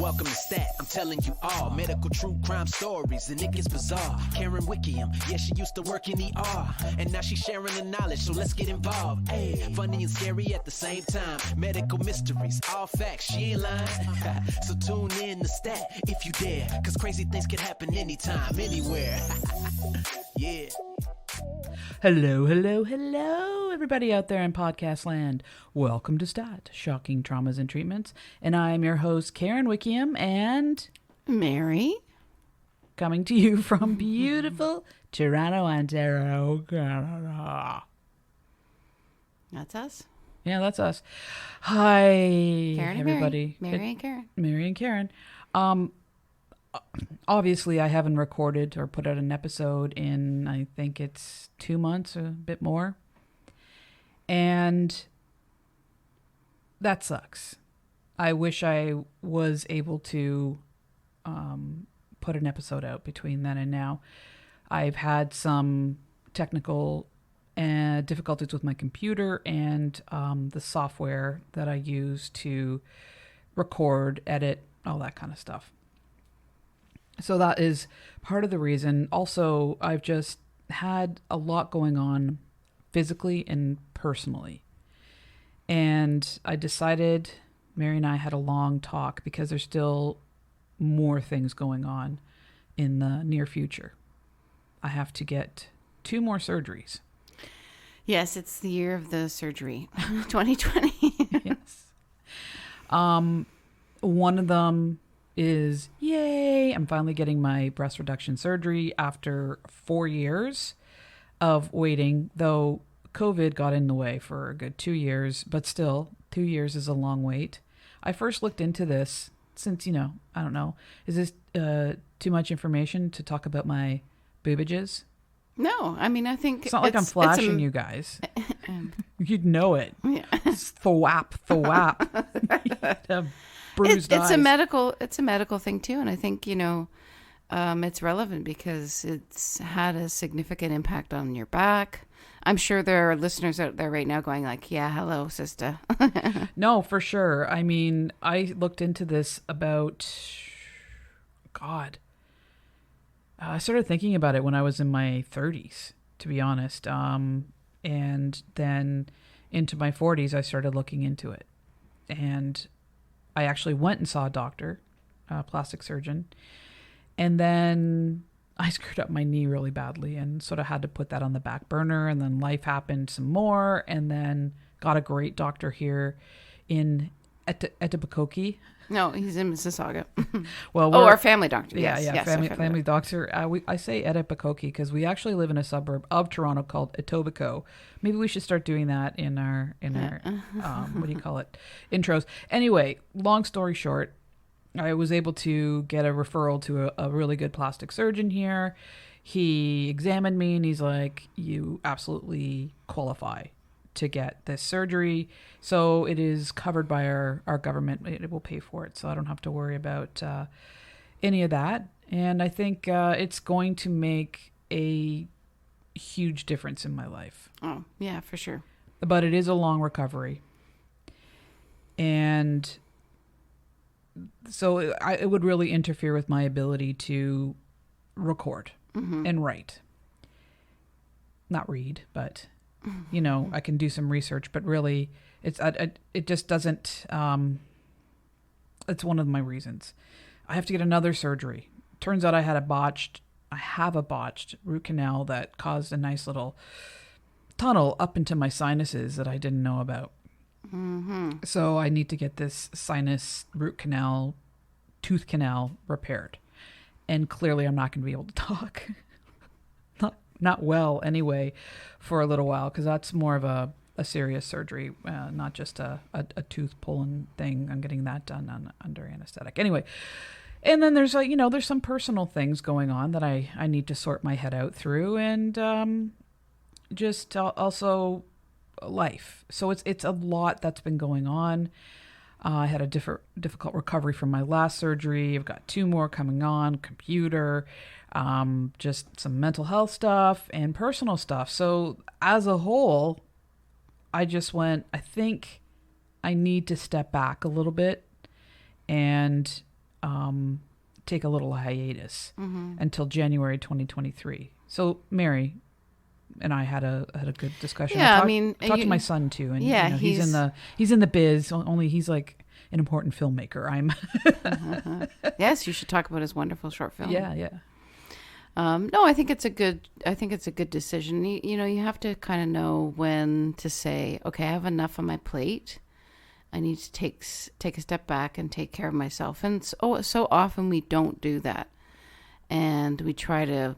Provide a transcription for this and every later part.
Welcome to Stat, I'm telling you all medical true crime stories, and it gets bizarre. Karen Wickham, yeah, she used to work in ER, and now she's sharing the knowledge, so let's get involved. Hey, funny and scary at the same time. Medical mysteries, all facts, she ain't lying. So tune in to Stat if you dare, cause crazy things can happen anytime, anywhere. Yeah. Hello, hello, hello, everybody out there in podcast land. Welcome to Stat, Shocking Traumas and Treatments. And I'm your host, Karen Wickham, and Mary. Coming to you from beautiful Toronto, Ontario, Canada. That's us. Yeah, that's us. Hi, Karen and everybody. Mary and Karen. Mary and Karen. Obviously, I haven't recorded or put out an episode in, I think it's 2 months, a bit more. And that sucks. I wish I was able to put an episode out between then and now. I've had some technical difficulties with my computer and the software that I use to record, edit, all that kind of stuff. So that is part of the reason. Also, I've just had a lot going on physically and personally. And I decided, Mary and I had a long talk because there's still more things going on in the near future. I have to get 2 more surgeries. Yes, it's the year of the surgery, 2020. Yes. One of them is, yay, I'm finally getting my breast reduction surgery after 4 years of waiting, though COVID got in the way for a good 2 years, but still 2 years is a long wait. I first looked into this since, I don't know, is this too much information to talk about my boobages? No, I mean, I think it's not like I'm flashing you guys. You'd know it. Yeah. It's thwap. Bruised eyes. It's a medical thing too, and I think it's relevant because it's had a significant impact on your back. I'm sure there are listeners out there right now going like, "Yeah, hello, sister." No, for sure. I mean, I looked into this about, I started thinking about it when I was in my 30s, to be honest, and then into my 40s, I started looking into it, and I actually went and saw a doctor, a plastic surgeon, and then I screwed up my knee really badly and sort of had to put that on the back burner, and then life happened some more, and then got a great doctor here in Etobicoke. No, he's in Mississauga. Well, our family doctor. Yeah, yes, yeah, yes, family doctor. I say Etobicoke because we actually live in a suburb of Toronto called Etobicoke. Maybe we should start doing that in our what do you call it, intros. Anyway, long story short, I was able to get a referral to a really good plastic surgeon here. He examined me and he's like, "You absolutely qualify to get this surgery." So it is covered by our government. It will pay for it. So I don't have to worry about any of that. And I think it's going to make a huge difference in my life. Oh, yeah, for sure. But it is a long recovery. And so it would really interfere with my ability to record and write. Not read, but I can do some research, but really it just doesn't, it's one of my reasons. I have to get another surgery. Turns out I have a botched root canal that caused a nice little tunnel up into my sinuses that I didn't know about. Mm-hmm. So I need to get this sinus root canal, tooth canal repaired. And clearly I'm not going to be able to talk. Not well anyway for a little while, because that's more of a serious surgery, not just a tooth pulling thing. I'm getting that done under anesthetic. Anyway, and then there's there's some personal things going on that I need to sort my head out through, and just also life. So it's a lot that's been going on. I had a difficult recovery from my last surgery. I've got 2 more coming on, computer, just some mental health stuff and personal stuff. So as a whole, I just went, I think I need to step back a little bit and take a little hiatus until January 2023. So Mary and I had a good discussion. Yeah, I talked to my son too, and yeah, he's in the biz. Only he's like an important filmmaker. I'm. Yes, you should talk about his wonderful short film. Yeah. No, I think it's a good decision. You have to kind of know when to say, okay, I have enough on my plate. I need to take a step back and take care of myself. And so often we don't do that. And we try to,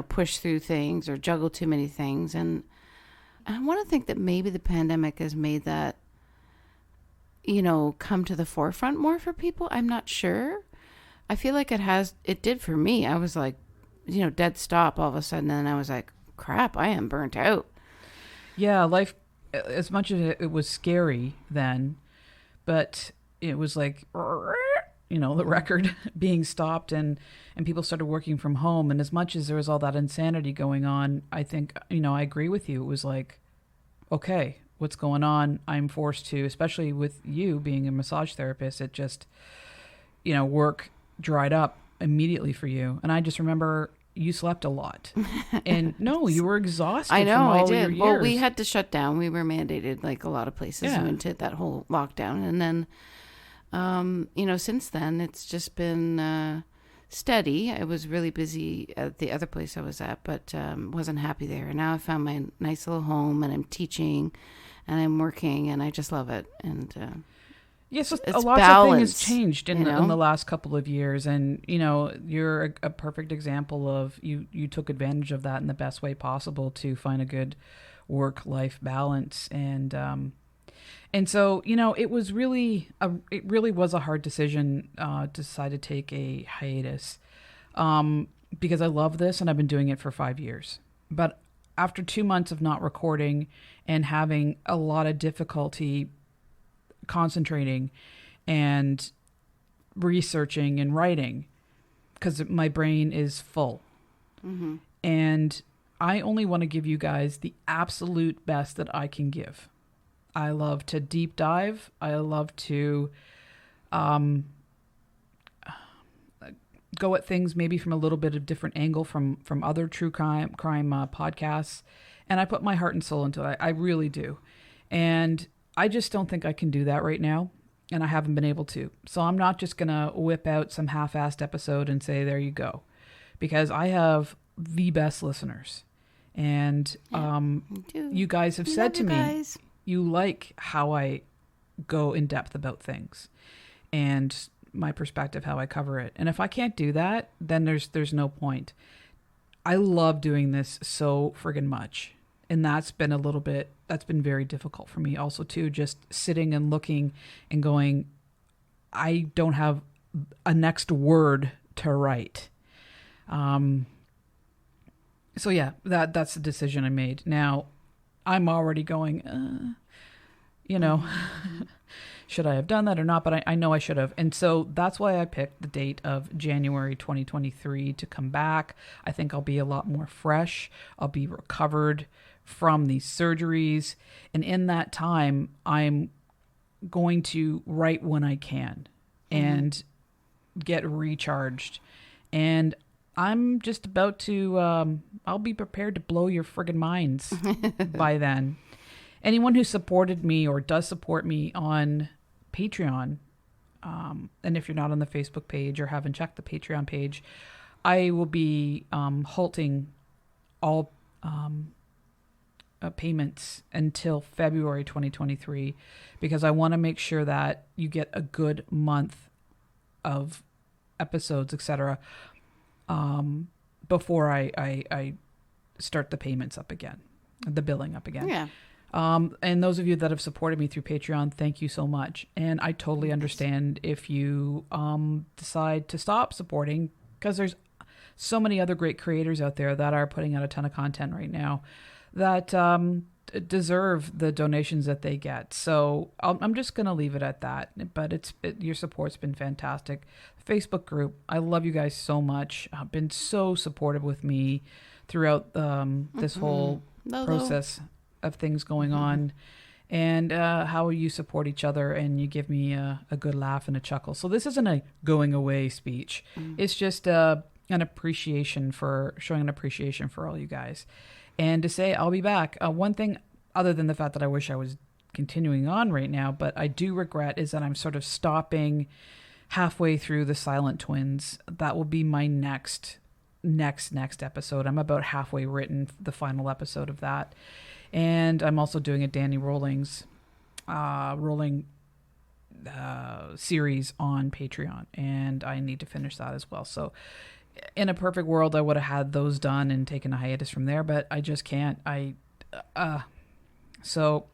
push through things or juggle too many things. And I want to think that maybe the pandemic has made that, come to the forefront more for people. I'm not sure. I feel like it did for me. I was like, dead stop all of a sudden. And I was like, crap, I am burnt out. Yeah, life, as much as it was scary then, but it was like, the record being stopped and people started working from home. And as much as there was all that insanity going on, I think, I agree with you. It was like, okay, what's going on? I'm forced to, especially with you being a massage therapist, it just, work dried up immediately for you. And I just remember you slept a lot. And no, you were exhausted. I know, from all I did. Your years. Well, we had to shut down. We were mandated, like a lot of places, into that whole lockdown. And then, since then, it's just been steady. I was really busy at the other place I was at, but wasn't happy there. And now I found my nice little home, and I'm teaching, and I'm working, and I just love it. And yes, it's a lot of things has changed in the last couple of years, and you're a perfect example of you took advantage of that in the best way possible to find a good work-life balance, and so it was really was a hard decision to decide to take a hiatus, because I love this and I've been doing it for 5 years, but after 2 months of not recording and having a lot of difficulty concentrating and researching and writing, because my brain is full. And I only want to give you guys the absolute best that I can give. I love to deep dive. I love to go at things maybe from a little bit of different angle from other true crime podcasts, and I put my heart and soul into it. I really do. And I just don't think I can do that right now, and I haven't been able to. So I'm not just going to whip out some half-assed episode and say, there you go, because I have the best listeners. And you guys have said to me, you like how I go in depth about things and my perspective, how I cover it. And if I can't do that, then there's no point. I love doing this so friggin' much. And that's been very difficult for me also too, just sitting and looking and going, I don't have a next word to write. So yeah, that's the decision I made. Now I'm already going, should I have done that or not? But I know I should have. And so that's why I picked the date of January 2023 to come back. I think I'll be a lot more fresh. I'll be recovered from these surgeries. And in that time, I'm going to write when I can and get recharged. And I'm just about to, I'll be prepared to blow your friggin' minds by then. Anyone who supported me or does support me on Patreon, and if you're not on the Facebook page or haven't checked the Patreon page, I will be halting all payments until February 2023, because I want to make sure that you get a good month of episodes, etc., before I start the payments up again, the billing up again. Yeah. And those of you that have supported me through Patreon, thank you so much. And I totally understand if you decide to stop supporting, because there's so many other great creators out there that are putting out a ton of content right now that deserve the donations that they get. So I'm just going to leave it at that. But your support's been fantastic. Facebook group, I love you guys so much. Been so supportive with me throughout this whole process of things going on. and how you support each other, and you give me a good laugh and a chuckle. So this isn't a going away speech. It's just an appreciation for showing an appreciation for all you guys, and to say I'll be back. One thing, other than the fact that I wish I was continuing on right now, but I do regret, is that I'm sort of stopping halfway through the Silent Twins. That will be my next episode. I'm about halfway written the final episode of that, and I'm also doing a Danny Rollings series on Patreon, and I need to finish that as well. So in a perfect world, I would have had those done and taken a hiatus from there, but I just can't. So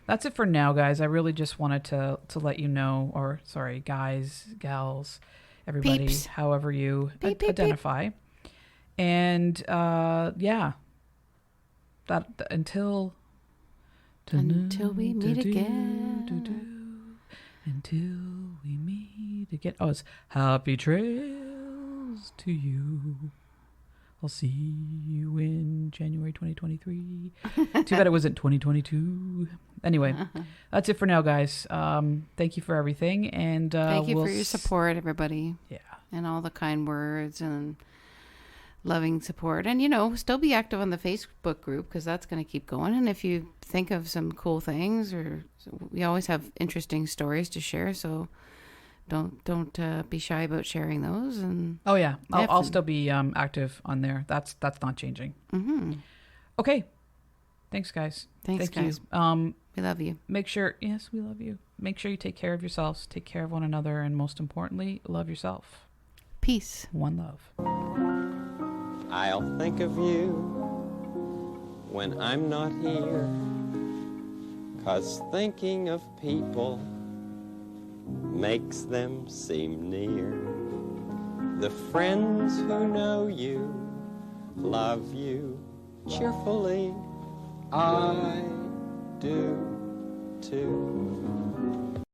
that's it for now, guys. I really just wanted to let you know, or sorry, guys, gals, everybody, Peeps. however you Beep, beep, identify. And yeah, that until we meet again. Until we meet again. Oh, it's happy trails to you. I'll see you in January 2023. Too bad it wasn't 2022. Anyway, that's it for now, guys. Thank you for everything, and thank you for your support, everybody. Yeah, and all the kind words and loving support. And, you know, still be active on the Facebook group, because that's going to keep going. And if you think of some cool things, or we always have interesting stories to share, so don't be shy about sharing those. And oh yeah, I'll still be active on there. That's not changing. Mm-hmm. Okay, thanks, guys. Thanks, Thank guys. you. We love you. Make sure, yes, we love you. Make sure you take care of yourselves, take care of one another, and most importantly, love yourself. Peace. One love. I'll think of you when I'm not here, 'cause thinking of people makes them seem near. The friends who know you, love you cheerfully, I do too.